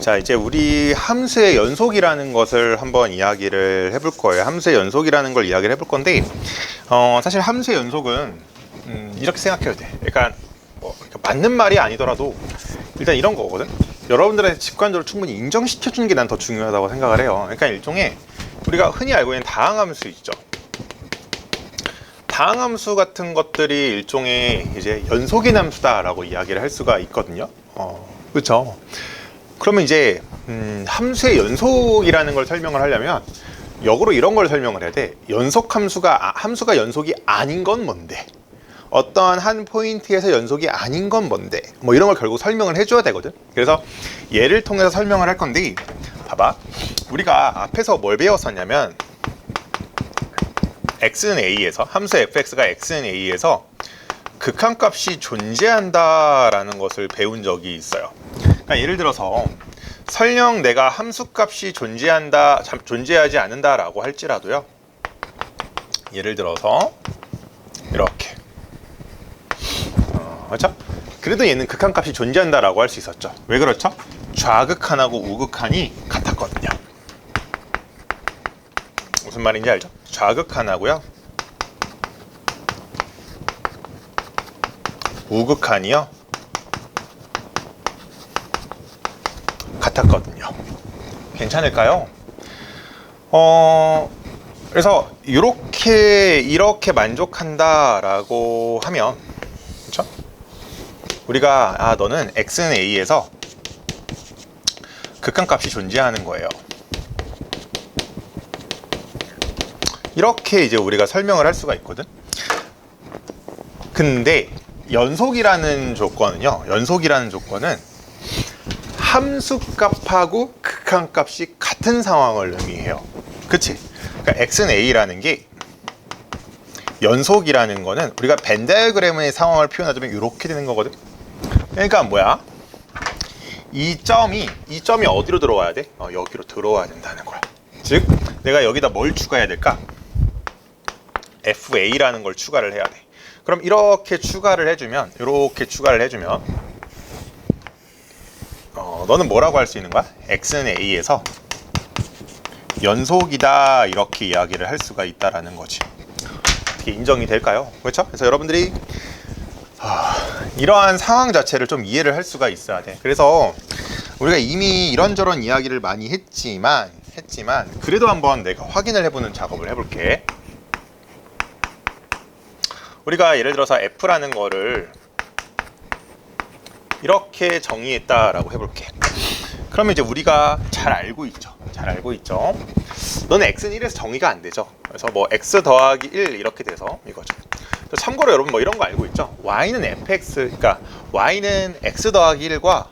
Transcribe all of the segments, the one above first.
자, 이제 우리 함수의 연속이라는 것을 한번 이야기를 해볼 거예요. 함수의 연속이라는 걸 이야기를 해볼 건데, 사실 함수의 연속은 이렇게 생각해도 돼. 그러니까 뭐 맞는 말이 아니더라도 일단 이런 거거든. 여러분들한테 직관적으로 충분히 인정시켜주는 게 난 더 중요하다고 생각을 해요. 그러니까 일종의 우리가 흔히 알고 있는 다항함수 있죠. 다항함수 같은 것들이 일종의 이제 연속인 함수다라고 이야기를 할 수가 있거든요. 그렇죠. 그러면 이제 함수의 연속이라는 걸 설명을 하려면 역으로 이런 걸 설명을 해야 돼. 함수가 연속이 아닌 건 뭔데? 어떠한 한 포인트에서 연속이 아닌 건 뭔데? 뭐 이런 걸 결국 설명을 해줘야 되거든. 그래서 예를 통해서 설명을 할 건데, 봐봐. 우리가 앞에서 뭘 배웠었냐면 x는 a에서, 함수 fx가 x는 a에서 극한값이 존재한다라는 것을 배운 적이 있어요. 그러니까 예를 들어서 설령 내가 함수값이 존재하지 않는다라고 할지라도요. 예를 들어서 이렇게, 그렇죠? 그래도 얘는 극한값이 존재한다라고 할 수 있었죠. 왜 그렇죠? 좌극한하고 우극한이 같았거든요. 무슨 말인지 알죠? 좌극한하고요, 우극한이요 같았거든요. 괜찮을까요? 그래서 이렇게 만족한다라고 하면, 그렇죠? 우리가 너는 x는 a에서 극한값이 존재하는 거예요. 이렇게 이제 우리가 설명을 할 수가 있거든. 근데 연속이라는 조건은 함수값하고 극한값이 같은 상황을 의미해요. 그치? 그러니까 x는 a라는 게, 연속이라는 거는 우리가 벤 다이어그램의 상황을 표현하자면 이렇게 되는 거거든. 그러니까 뭐야? 이 점이 어디로 들어와야 돼? 여기로 들어와야 된다는 거야. 즉 내가 여기다 뭘 추가해야 될까? fa라는 걸 추가를 해야 돼. 그럼 이렇게 추가를 해주면 너는 뭐라고 할 수 있는 거야? x는 a에서 연속이다, 이렇게 이야기를 할 수가 있다라는 거지. 어떻게 인정이 될까요? 그렇죠? 그래서 여러분들이 이러한 상황 자체를 좀 이해를 할 수가 있어야 돼. 그래서 우리가 이미 이런저런 이야기를 많이 했지만 그래도 한번 내가 확인을 해보는 작업을 해볼게. 우리가 예를 들어서 f라는 거를 이렇게 정의했다라고 해볼게. 그러면 이제 우리가 잘 알고 있죠. 너는 x는 1에서 정의가 안 되죠. 그래서 뭐 x 더하기 1 이렇게 돼서 이거죠. 참고로 여러분 뭐 이런 거 알고 있죠. y는 fx, 그러니까 y는 x 더하기 1과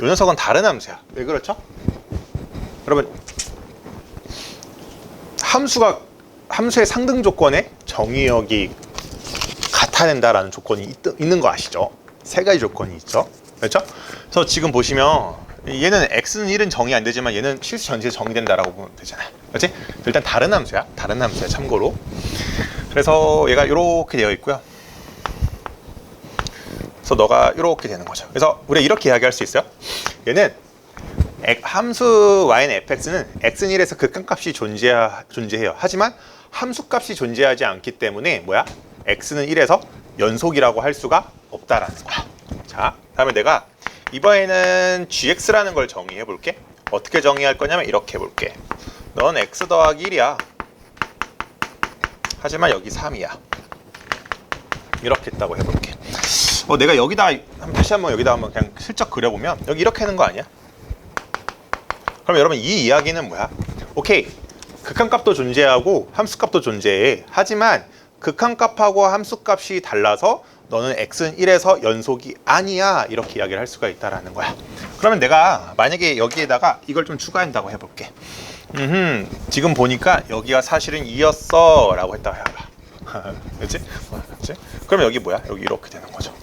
이 녀석은 다른 함수야. 왜 그렇죠? 여러분, 함수의 상등 조건에 정의역이 같아야 된다라는 조건이 있는 거 아시죠? 세 가지 조건이 있죠. 그렇죠? 그래서 지금 보시면 얘는 x는 1은 정의 안 되지만 얘는 실수 전체에서 정의된다라고 보면 되잖아요. 그렇지? 일단 다른 함수야. 참고로. 그래서 얘가 이렇게 되어 있고요. 그래서 너가 이렇게 되는 거죠. 그래서 우리가 이렇게 이야기할 수 있어요. 얘는 함수 y는 fx는 x는 1에서 극한값이 존재해요. 하지만 함수값이 존재하지 않기 때문에 뭐야? x는 1에서 연속이라고 할 수가 없다라는 거야. 자, 다음에 내가 이번에는 gx라는 걸 정의해 볼게. 어떻게 정의할 거냐면 이렇게 해볼게. 넌 x 더하기 1이야. 하지만 여기 3이야. 이렇게 했다고 해볼게. 내가 여기다 다시 한번 그냥 슬쩍 그려보면 여기 이렇게 하는 거 아니야? 그럼 여러분 이 이야기는 뭐야? 오케이, 극한값도 존재하고 함수값도 존재해. 하지만 극한값하고 함수값이 달라서 너는 x는 1에서 연속이 아니야, 이렇게 이야기를 할 수가 있다라는 거야. 그러면 내가 만약에 여기에다가 이걸 좀 추가한다고 해볼게. 지금 보니까 여기가 사실은 2였어 라고 했다고 해봐. 그렇지? 그럼 여기 뭐야? 여기 이렇게 되는 거죠.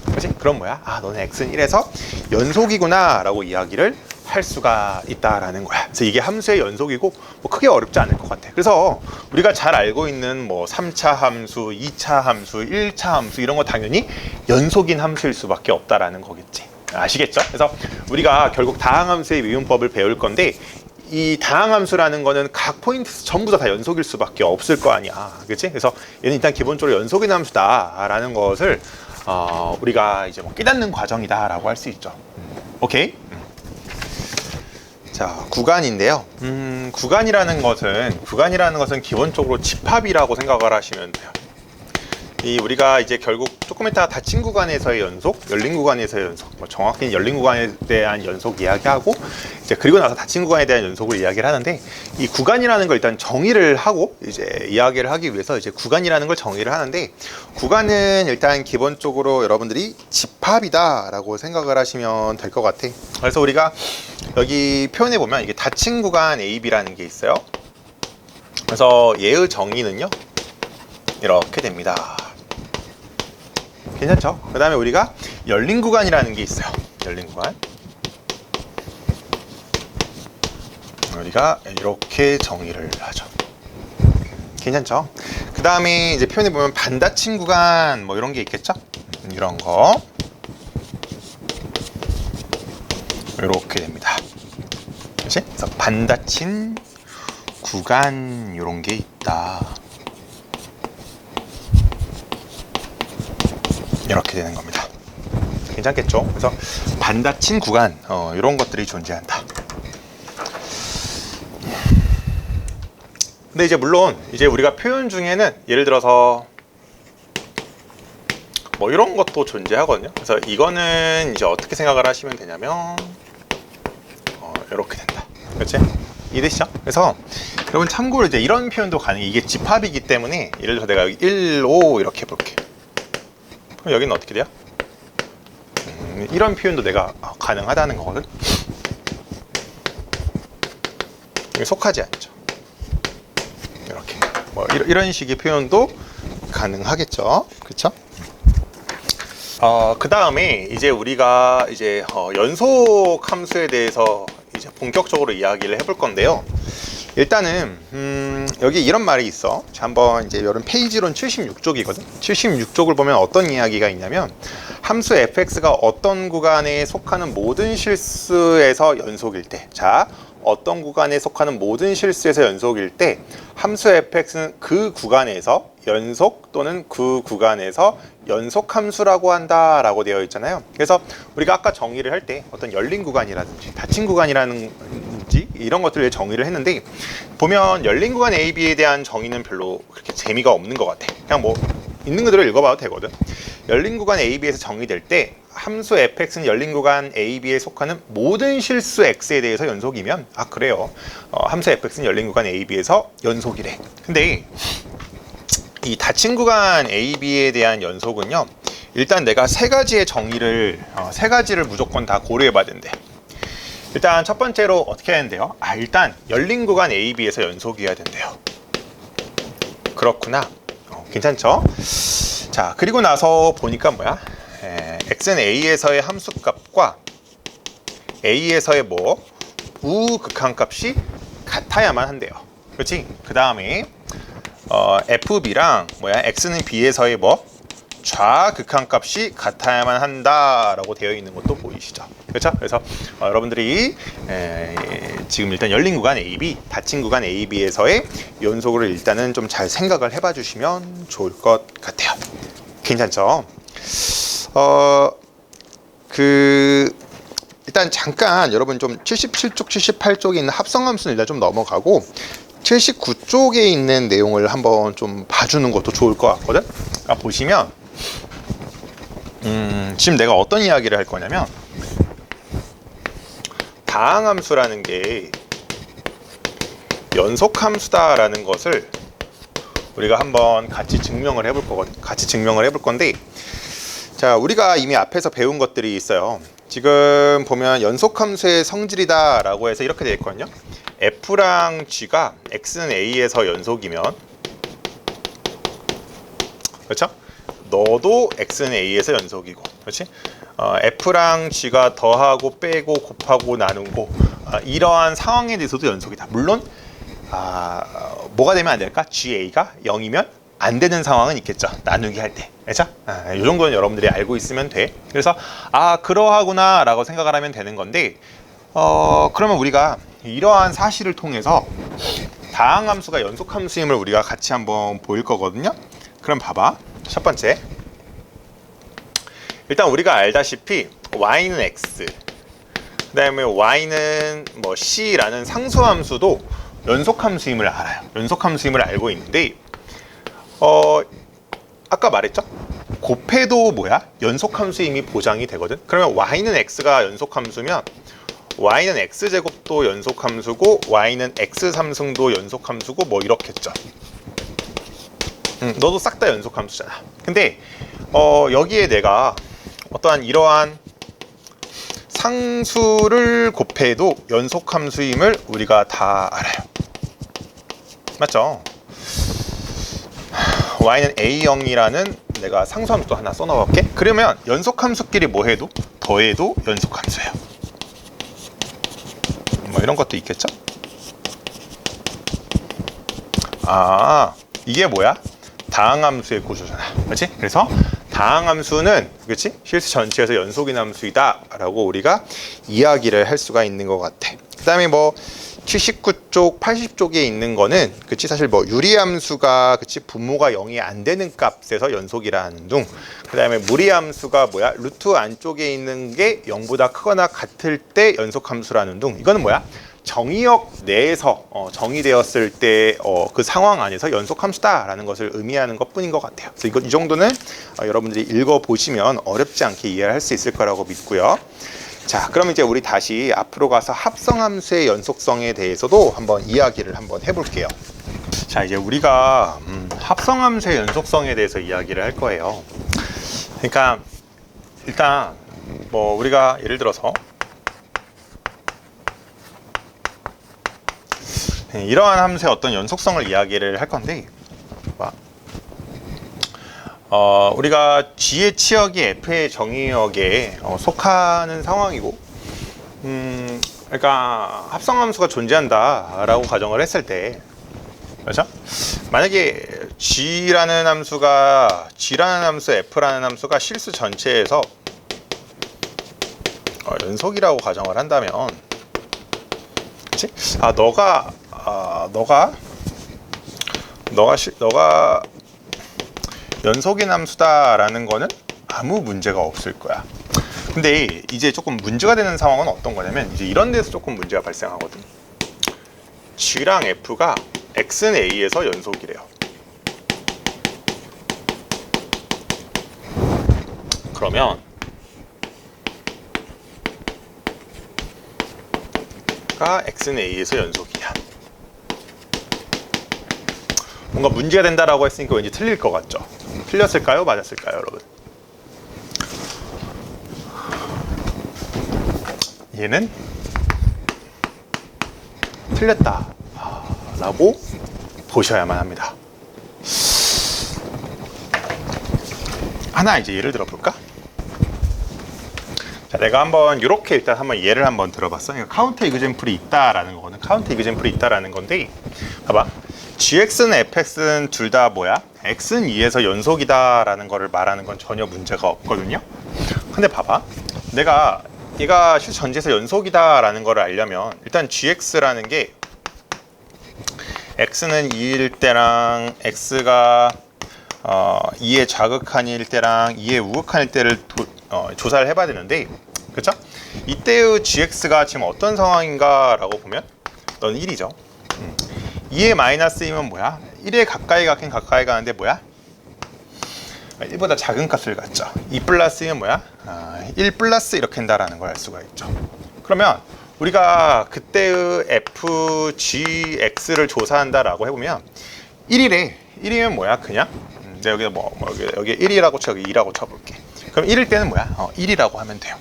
그렇지? 그럼 뭐야? 너는 x는 1에서 연속이구나 라고 이야기를 할 수가 있다라는 거야. 그래서 이게 함수의 연속이고 뭐 크게 어렵지 않을 것 같아. 그래서 우리가 잘 알고 있는 뭐 3차 함수, 2차 함수, 1차 함수 이런 거 당연히 연속인 함수일 수밖에 없다라는 거겠지. 아시겠죠? 그래서 우리가 결국 다항함수의 미분법을 배울 건데 이 다항함수라는 거는 각 포인트 전부 다 연속일 수밖에 없을 거 아니야, 그렇지? 그래서 얘는 일단 기본적으로 연속인 함수다라는 것을 우리가 이제 뭐 깨닫는 과정이다라고 할 수 있죠. 오케이? 자, 구간인데요. 구간이라는 것은 기본적으로 집합이라고 생각을 하시면 돼요. 이 우리가 이제 결국 조금 이따 닫힌 구간에서의 연속, 열린 구간에서의 연속, 뭐 정확히는 열린 구간에 대한 연속 이야기하고 이제 그리고 나서 닫힌 구간에 대한 연속을 이야기를 하는데 이 구간이라는 걸 일단 정의를 하고 이제 이야기를 하기 위해서 이제 구간이라는 걸 정의를 하는데 구간은 일단 기본적으로 여러분들이 집합이다라고 생각을 하시면 될 것 같아. 그래서 우리가 여기 표현해 보면 이게 닫힌 구간 AB라는 게 있어요. 그래서 얘의 정의는요 이렇게 됩니다. 괜찮죠? 그 다음에 우리가 열린 구간이라는 게 있어요. 열린 구간. 우리가 이렇게 정의를 하죠. 괜찮죠? 그 다음에 이제 표현해 보면 반닫힌 구간 뭐 이런 게 있겠죠? 이런 거. 이렇게 됩니다. 그치? 그래서 반닫힌 구간 이런 게 있다. 이렇게 되는 겁니다. 괜찮겠죠? 그래서 반닫힌 구간 이런 것들이 존재한다. 근데 이제 물론 이제 우리가 표현 중에는 예를 들어서 뭐 이런 것도 존재하거든요. 그래서 이거는 이제 어떻게 생각을 하시면 되냐면 이렇게 된다. 그렇지? 이해되시죠? 그래서 여러분 참고로 이제 이런 표현도 가능해. 이게 집합이기 때문에 예를 들어서 내가 여기 1, 5 이렇게 볼게. 그럼 여기는 어떻게 돼요? 이런 표현도 내가 가능하다는 거거든. 이게 속하지 않죠. 이렇게 뭐 이런 식의 표현도 가능하겠죠. 그렇죠? 그 다음에 이제 우리가 이제 연속 함수에 대해서 이제 본격적으로 이야기를 해볼 건데요. 일단은 여기 이런 말이 있어. 자, 한번 이제 여러분 페이지론 76쪽이거든. 76쪽을 보면 어떤 이야기가 있냐면 함수 fx가 어떤 구간에 속하는 모든 실수에서 연속일 때, 자, 어떤 구간에 속하는 모든 실수에서 연속일 때 함수 fx는 그 구간에서 연속 또는 그 구간에서 연속 함수라고 한다라고 되어 있잖아요. 그래서 우리가 아까 정의를 할 때 어떤 열린 구간이라든지 닫힌 구간이라든지 이런 것들을 정의를 했는데 보면 열린 구간 AB에 대한 정의는 별로 그렇게 재미가 없는 것 같아. 그냥 뭐 있는 그대로 읽어봐도 되거든. 열린 구간 AB에서 정의될 때 함수 fx는 열린 구간 AB에 속하는 모든 실수 x에 대해서 연속이면 그래요. 함수 fx는 열린 구간 AB에서 연속이래. 근데 이 닫힌 구간 AB에 대한 연속은요. 일단 내가 세 가지의 정의를 세 가지를 무조건 다 고려해 봐야 된대. 일단 첫 번째로 어떻게 해야 된대요? 일단 열린 구간 AB에서 연속이어야 된대요. 그렇구나. 괜찮죠? 자, 그리고 나서 보니까 뭐야? x는 a에서의 함수값과 a에서의 뭐 우극한값이 같아야만 한대요. 그렇지? 그 다음에 fb랑 뭐야? x는 b에서의 뭐 좌극한값이 같아야만 한다라고 되어 있는 것도 보이시죠? 그렇죠? 그래서 여러분들이 지금 일단 열린 구간 AB, 닫힌 구간 AB에서의 연속을 일단은 좀 잘 생각을 해봐 주시면 좋을 것 같아요. 괜찮죠? 일단 잠깐 여러분 좀 77쪽, 78쪽에 있는 합성함수는 일단 좀 넘어가고 79쪽에 있는 내용을 한번 좀 봐주는 것도 좋을 것 같거든. 그러니까 보시면 지금 내가 어떤 이야기를 할 거냐면 다항함수라는 게 연속함수다라는 것을 우리가 한번 같이 증명을 해볼 거거든. 같이 증명을 해볼 건데, 자, 우리가 이미 앞에서 배운 것들이 있어요. 지금 보면 연속함수의 성질이다라고 해서 이렇게 되어 있거든요. F랑 G가 X는 A에서 연속이면, 그렇죠? 너도 X는 A에서 연속이고, 그렇지? F랑 G가 더하고 빼고 곱하고 나누고 이러한 상황에 대해서도 연속이다. 물론 뭐가 되면 안 될까? GA가 0이면 안 되는 상황은 있겠죠. 나누기 할 때. 그렇죠? 이 정도는 여러분들이 알고 있으면 돼. 그래서 그러하구나 라고 생각을 하면 되는 건데 그러면 우리가 이러한 사실을 통해서 다항함수가 연속함수임을 우리가 같이 한번 보일 거거든요. 그럼 봐봐. 첫 번째, 일단 우리가 알다시피 y는 x, 그 다음에 y는 뭐 c라는 상수함수도 연속함수임을 알아요. 연속함수임을 알고 있는데 아까 말했죠? 곱해도 뭐야? 연속함수임이 보장이 되거든. 그러면 y는 x가 연속함수면 y는 x제곱도 연속함수고 y는 x3승도 연속함수고 뭐 이렇겠죠. 너도 싹 다 연속함수잖아. 근데 여기에 내가 어떠한 이러한 상수를 곱해도 연속함수임을 우리가 다 알아요. 맞죠? y는 a0이라는 내가 상수함수도 하나 써놓을게. 그러면 연속함수끼리 뭐 해도 더해도 연속함수예요. 뭐 이런 것도 있겠죠? 이게 뭐야? 다항함수의 구조잖아. 그렇지? 그래서 다항함수는 그렇지? 실수 전체에서 연속인 함수이다 라고 우리가 이야기를 할 수가 있는 것 같아. 그 다음에 뭐 79쪽, 80쪽에 있는 거는 그치 사실 뭐 유리함수가 그치 분모가 0이 안 되는 값에서 연속이라는 둥. 그 다음에 무리함수가 뭐야? 루트 안쪽에 있는 게 0보다 크거나 같을 때 연속함수라는 둥. 이거는 뭐야? 정의역 내에서 정의되었을 때 그 상황 안에서 연속함수다라는 것을 의미하는 것뿐인 것 같아요. 그래서 이 정도는 여러분들이 읽어보시면 어렵지 않게 이해할 수 있을 거라고 믿고요. 자, 그럼 이제 우리 다시 앞으로 가서 합성함수의 연속성에 대해서도 한번 이야기를 한번 해볼게요. 자, 이제 우리가 합성함수의 연속성에 대해서 이야기를 할 거예요. 그러니까 일단 뭐 우리가 예를 들어서 이러한 함수의 어떤 연속성을 이야기를 할 건데 우리가 G의 치역이 F의 정의역에 속하는 상황이고 그러니까 합성함수가 존재한다라고 가정을 했을 때 그렇죠? 만약에 G라는 함수, F라는 함수가 실수 전체에서 연속이라고 가정을 한다면 그치? 너가 연속인 함수다라는 거는 아무 문제가 없을 거야. 근데 이제 조금 문제가 되는 상황은 어떤 거냐면 이제 이런 데서 조금 문제가 발생하거든. G랑 F가 X는 A에서 연속이래요. 그러면 X는 A에서 연속이야. 뭔가 문제가 된다라고 했으니까 왠지 틀릴 것 같죠? 틀렸을까요? 맞았을까요, 여러분? 얘는 틀렸다라고 보셔야만 합니다. 하나 이제 예를 들어볼까? 자, 내가 한번 이렇게 일단 한번 예를 한번 들어봤어. 그러니까 카운터 이그젠플이 있다라는 거거든. 카운터 이그젠플이 있다라는 건데, 봐봐. GX는 FX는 둘 다 뭐야? X는 2에서 연속이다라는 거를 말하는 건 전혀 문제가 없거든요. 근데 봐봐. 내가 얘가 실수 전체에서 연속이다라는 거를 알려면 일단 GX라는 게 X는 2일 때랑 X가 2의 좌극한일 때랑 2의 우극한일 때를 조사를 해봐야 되는데, 그렇죠? 이때의 GX가 지금 어떤 상황인가 라고 보면 넌 1이죠. 2의 마이너스 2면 뭐야? 1에 가까이 가긴 가까이 가는데 뭐야? 1보다 작은 값을 갖죠. 2 플러스 2면 뭐야? 1 플러스 이렇게 한다라는 걸 알 수가 있죠. 그러면 우리가 그때의 FGX를 조사한다라고 해보면 1이래. 1이면 뭐야? 그냥 여기 여기 1이라고 쳐, 여기 2라고 쳐볼게. 그럼 1일 때는 뭐야? 1이라고 하면 돼요.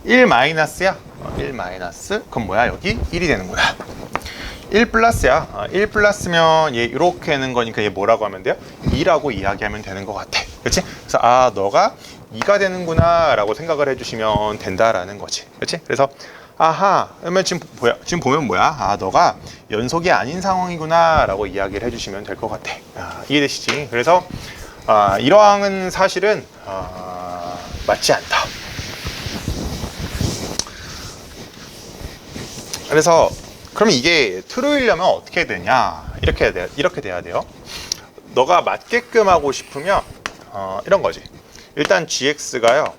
1 마이너스야. 1 마이너스. 그럼 뭐야? 여기 1이 되는 거야. 1 플러스야. 1 플러스면 얘 이렇게 하는 거니까 얘 뭐라고 하면 돼요? 2라고 이야기하면 되는 것 같아. 그렇지? 그래서 너가 2가 되는구나 라고 생각을 해주시면 된다라는 거지. 그렇지? 그래서 아하, 그러면 지금 보면 뭐야? 아, 너가 연속이 아닌 상황이구나 라고 이야기를 해주시면 될 것 같아. 이해되시지? 그래서 이러한 사실은 맞지 않다. 그래서 그럼 이게 true이려면 어떻게 되냐? 이렇게 돼야 돼요. 너가 맞게끔 하고 싶으면 이런 거지. 일단 gx가요,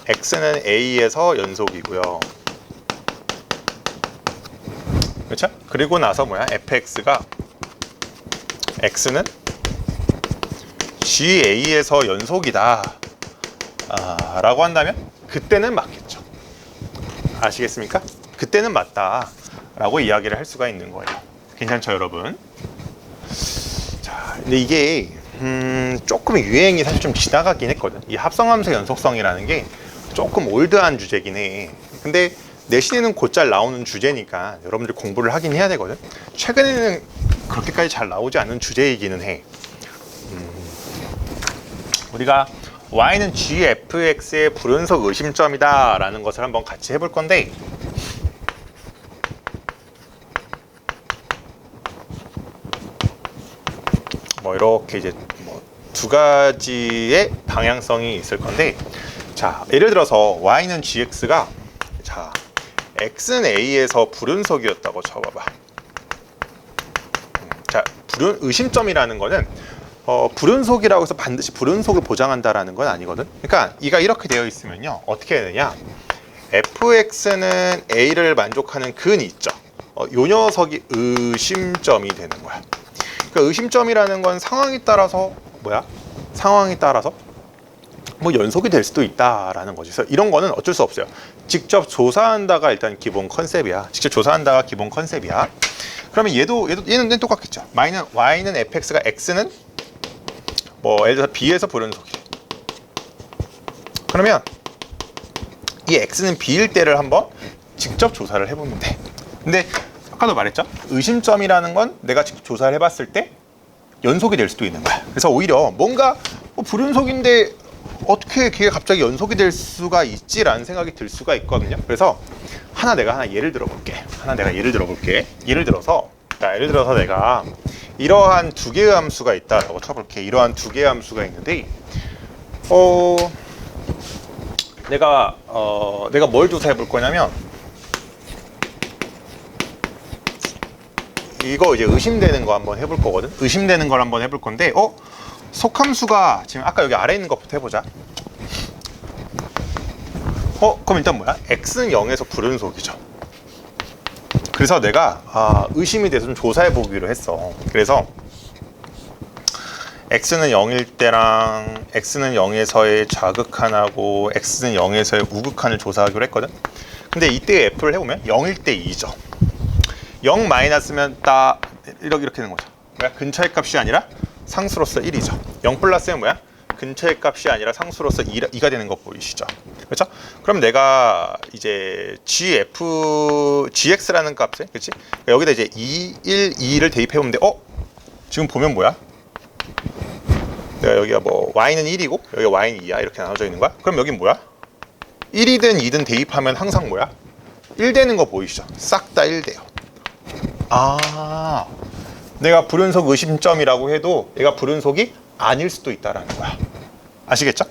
x는 a에서 연속이고요. 그렇죠? 그리고 나서 뭐야? fx가 x는 ga에서 연속이다 라고 한다면 그때는 맞겠죠. 아시겠습니까? 그때는 맞다 라고 이야기를 할 수가 있는 거예요. 괜찮죠, 여러분? 자, 근데 이게 조금 유행이 사실 좀 지나가긴 했거든. 이 합성함수 연속성이라는 게 조금 올드한 주제긴 해. 근데 내신에는 곧잘 나오는 주제니까 여러분들 공부를 하긴 해야 되거든. 최근에는 그렇게까지 잘 나오지 않는 주제이기는 해. 우리가 y는 gfx의 불연속 의심점이다 라는 것을 한번 같이 해볼 건데, 뭐 이렇게 이제 두 가지의 방향성이 있을 건데, 자, 예를 들어서 y는 gx가, 자, x는 a에서 불연속이었다고 쳐봐봐. 자, 의심점이라는 거는 불연속이라고 해서 반드시 불연속을 보장한다라는 건 아니거든. 그러니까 이가 이렇게 되어 있으면요, 어떻게 해야 되냐? fx는 a를 만족하는 근이 있죠. 요 녀석이 의심점이 되는 거야. 그러니까 의심점이라는 건 상황에 따라서 뭐 연속이 될 수도 있다라는 거지. 그래서 이런 거는 어쩔 수 없어요. 직접 조사한다가 일단 기본 컨셉이야. 그러면 얘는 똑같겠죠. y는 fx가 x는 뭐 예를 들어서 b에서 불연속이. 그러면 이 x는 b일 때를 한번 직접 조사를 해보면 돼. 근데 아까도 말했죠. 의심점이라는 건 내가 직접 조사를 해봤을 때 연속이 될 수도 있는 거야. 그래서 오히려 뭔가 불연속인데 어떻게 걔가 갑자기 연속이 될 수가 있지라는 생각이 들 수가 있거든요. 그래서 내가 하나 예를 들어볼게. 예를 들어서 내가 이러한 두 개의 함수가 있다라고 쳐볼게. 이러한 두 개의 함수가 있는데, 내가 뭘 조사해 볼 거냐면, 이거 이제 의심되는 거 한번 해볼 거거든. 의심되는 걸 한번 해볼 건데, 속함수가 지금 아까 여기 아래 있는 것부터 해보자. 그럼 일단 뭐야? x는 0에서 불연속이죠. 그래서 내가 의심이 돼서 좀 조사해 보기로 했어. 그래서 x는 0일 때랑 x는 0에서의 좌극한하고 x는 0에서의 우극한을 조사하기로 했거든. 근데 이때 f를 해보면 0일 때 2죠. 0 마이너스면 딱 이렇게 되는 거죠. 뭐야? 근처의 값이 아니라 상수로서 1이죠. 0 플러스는 뭐야? 근처의 값이 아니라 상수로서 2가 되는 거 보이시죠? 그렇죠? 그럼 내가 이제 gx라는 값에, 그렇지? 여기다 이제 2, 1, 2를 대입해 보면 돼. 지금 보면 뭐야? 내가 여기가 뭐 y는 1이고 여기가 y는 2야 이렇게 나눠져 있는 거야? 그럼 여긴 뭐야? 1이든 2든 대입하면 항상 뭐야? 1 되는 거 보이시죠? 싹 다 1 돼요. 내가 불연속 의심점이라고 해도 얘가 불연속이 아닐 수도 있다라는 거야. 아시겠죠?